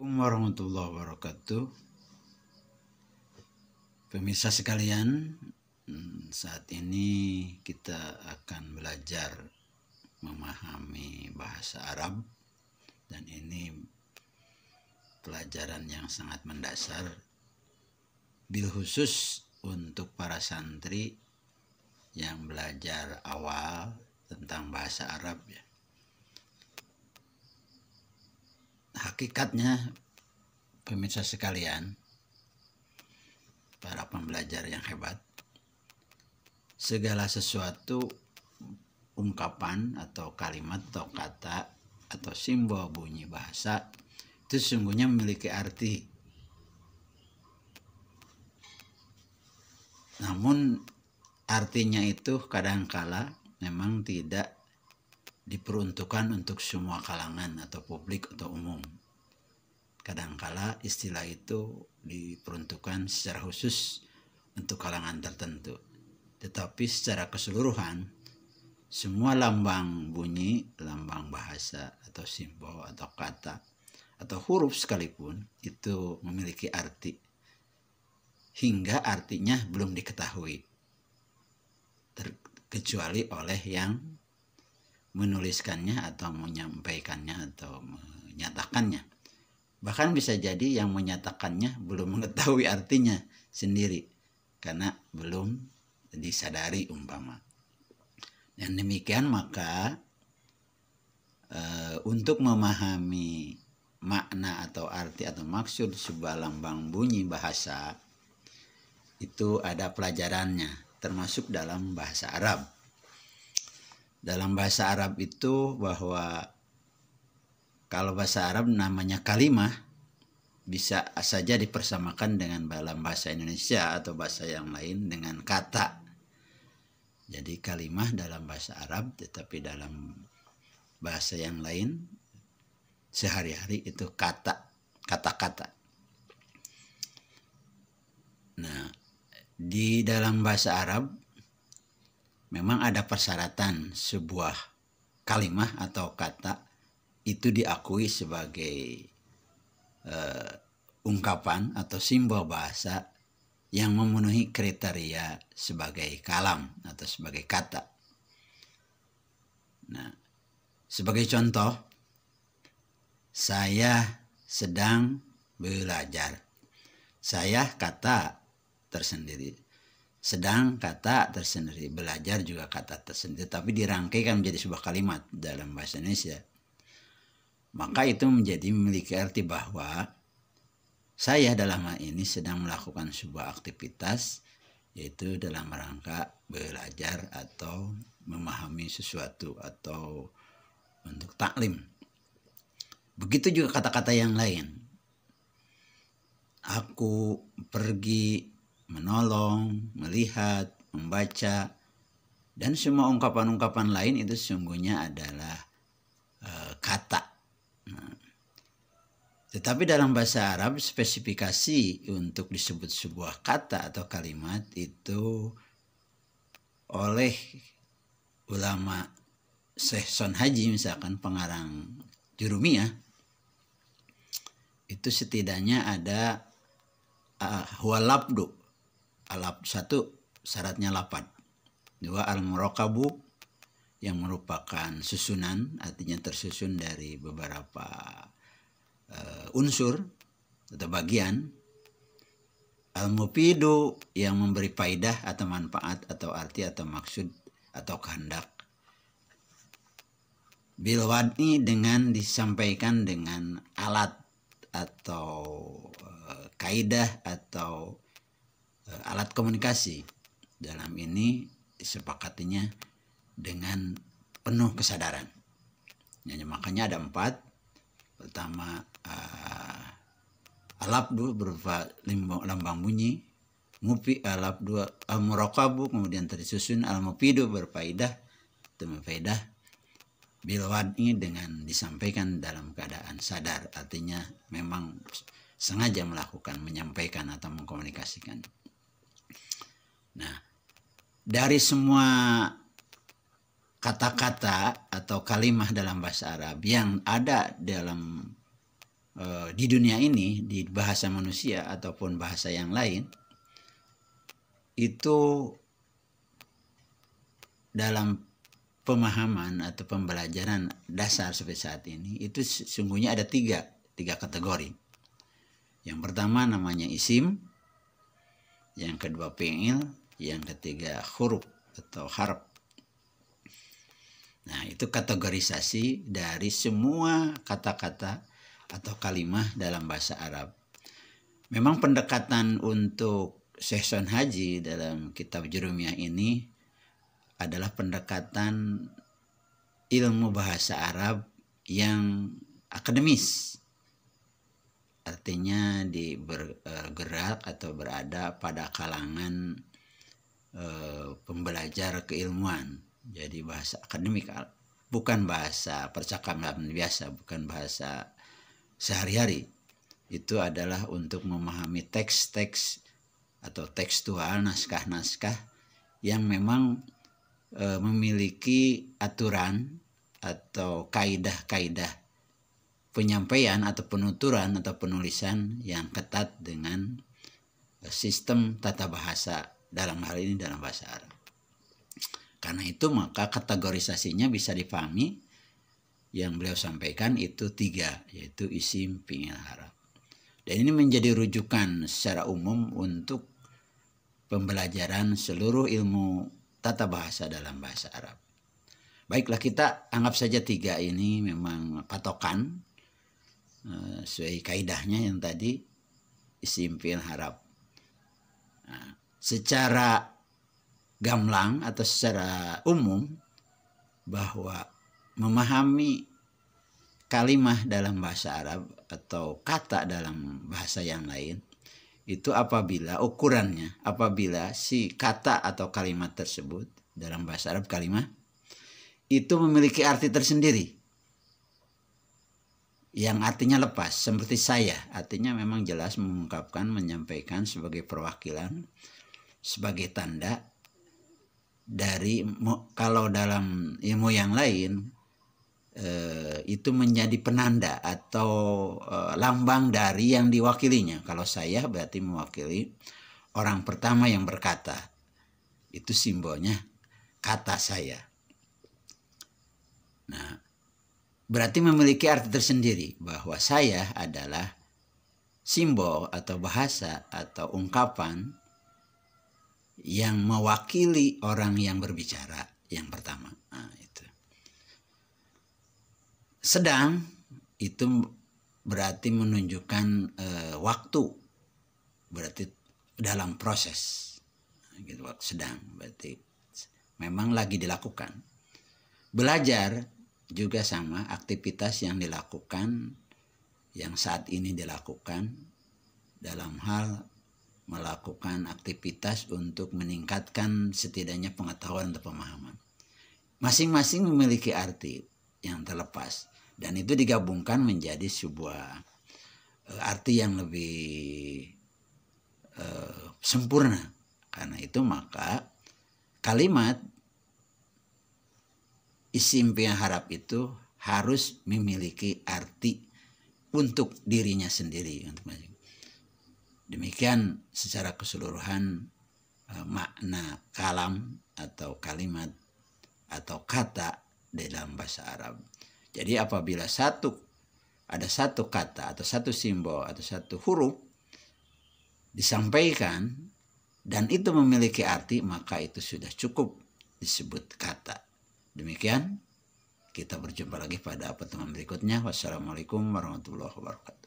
Assalamualaikum warahmatullahi wabarakatuh. Pemirsa sekalian, saat ini kita akan belajar memahami bahasa Arab, dan ini pelajaran yang sangat mendasar, bil khusus untuk para santri yang belajar awal tentang bahasa Arab ya. Hakikatnya pemirsa sekalian, para pembelajar yang hebat, segala sesuatu ungkapan atau kalimat atau kata atau simbol bunyi bahasa itu sesungguhnya memiliki arti. Namun artinya itu kadangkala memang tidak diperuntukkan untuk semua kalangan atau publik atau umum. Kadangkala istilah itu diperuntukkan secara khusus untuk kalangan tertentu. Tetapi secara keseluruhan, semua lambang bunyi, lambang bahasa atau simbol atau kata atau huruf sekalipun itu memiliki arti. Hingga artinya belum diketahui. Kecuali oleh yang menuliskannya atau menyampaikannya atau menyatakannya. Bahkan bisa jadi yang menyatakannya belum mengetahui artinya sendiri karena belum disadari umpama. Dan demikian maka untuk memahami makna atau arti atau maksud sebuah lambang bunyi bahasa itu ada pelajarannya, termasuk dalam bahasa Arab. Dalam bahasa Arab itu bahwa kalau bahasa Arab namanya kalimah bisa saja dipersamakan dengan dalam bahasa Indonesia atau bahasa yang lain dengan kata. Jadi kalimah dalam bahasa Arab, tetapi dalam bahasa yang lain sehari-hari itu kata-kata. Nah, di dalam bahasa Arab memang ada persyaratan sebuah kalimah atau kata itu diakui sebagai ungkapan atau simbol bahasa yang memenuhi kriteria sebagai kalam atau sebagai kata. Nah, sebagai contoh, saya sedang belajar. Saya kata tersendiri. Sedang kata tersendiri, belajar juga kata tersendiri, tapi dirangkaikan menjadi sebuah kalimat dalam bahasa Indonesia. Maka itu memiliki arti bahwa saya dalam hal ini sedang melakukan sebuah aktivitas, yaitu dalam rangka belajar atau memahami sesuatu atau untuk taklim. Begitu juga kata-kata yang lain. Aku pergi, menolong, melihat, membaca, dan semua ungkapan-ungkapan lain itu sesungguhnya adalah kata. Tetapi dalam bahasa Arab spesifikasi untuk disebut sebuah kata atau kalimat itu oleh ulama Syekh Son Haji, misalkan pengarang Jurumiyah, itu setidaknya ada huwalabdu. Satu, syaratnya lapad. Dua, al-murakabu, yang merupakan susunan, artinya tersusun dari beberapa unsur atau bagian. Al-mufidu, yang memberi faidah atau manfaat atau arti atau maksud atau kehendak. Bil wad'i, dengan disampaikan dengan alat atau kaidah atau alat komunikasi. Dalam ini disepakatinya dengan penuh kesadaran. Makanya ada 4. Pertama, alabdu berupa lambang bunyi, alabdu al-murakabu, kemudian tersusun al-mufidu berfaedah, berfaedah, bil wad'i, dengan disampaikan dalam keadaan sadar, artinya memang sengaja melakukan, menyampaikan atau mengkomunikasikan. Nah, dari semua kata-kata atau kalimah dalam bahasa Arab yang ada dalam di dunia ini, di bahasa manusia ataupun bahasa yang lain, itu dalam pemahaman atau pembelajaran dasar seperti saat ini, itu sesungguhnya ada tiga kategori. Yang pertama namanya isim, yang kedua fi'il, yang ketiga huruf atau harf. Nah, itu kategorisasi dari semua kata-kata atau kalimat dalam bahasa Arab. Memang pendekatan untuk Syekh Shon Haji dalam kitab Jurumiyah ini adalah pendekatan ilmu bahasa Arab yang akademis. Artinya bergerak atau berada pada kalangan pembelajar keilmuan. Jadi bahasa akademik, bukan bahasa percakapan biasa, bukan bahasa sehari-hari. Itu adalah untuk memahami teks-teks atau tekstual, naskah-naskah yang memang memiliki aturan atau kaidah-kaidah penyampaian atau penuturan atau penulisan yang ketat dengan sistem tata bahasa, dalam hal ini dalam bahasa Arab. Karena itu maka kategorisasinya bisa dipahami yang beliau sampaikan itu tiga, yaitu isim, fi'il, harf. Dan ini menjadi rujukan secara umum untuk pembelajaran seluruh ilmu tata bahasa dalam bahasa Arab. Baiklah, kita anggap saja tiga ini memang patokan sesuai kaidahnya yang tadi, isim, fi'il, harf. Nah, secara gamblang atau secara umum bahwa memahami kalimat dalam bahasa Arab atau kata dalam bahasa yang lain itu apabila ukurannya, apabila si kata atau kalimat tersebut dalam bahasa Arab, kalimat itu memiliki arti tersendiri yang artinya lepas, seperti saya, artinya memang jelas mengungkapkan, menyampaikan sebagai perwakilan, sebagai tanda dari, kalau dalam ilmu yang lain itu menjadi penanda atau lambang dari yang diwakilinya. Kalau saya berarti mewakili orang pertama yang berkata, itu simbolnya kata saya. Nah, berarti memiliki arti tersendiri bahwa saya adalah simbol atau bahasa atau ungkapan yang mewakili orang yang berbicara yang pertama. Nah, itu. Sedang itu berarti menunjukkan waktu, berarti dalam proses. Gitu, sedang berarti memang lagi dilakukan. Belajar juga sama, aktivitas yang dilakukan, yang saat ini dilakukan dalam hal melakukan aktivitas untuk meningkatkan setidaknya pengetahuan atau pemahaman. Masing-masing memiliki arti yang terlepas, dan itu digabungkan menjadi sebuah arti yang lebih sempurna. Karena itu maka kalimat isim, fi'il, harf itu harus memiliki arti untuk dirinya sendiri. Demikian secara keseluruhan makna kalam atau kalimat atau kata dalam bahasa Arab. Jadi apabila ada satu kata atau satu simbol atau satu huruf disampaikan dan itu memiliki arti, maka itu sudah cukup disebut kata. Demikian, kita berjumpa lagi pada pertemuan berikutnya. Wassalamualaikum warahmatullahi wabarakatuh.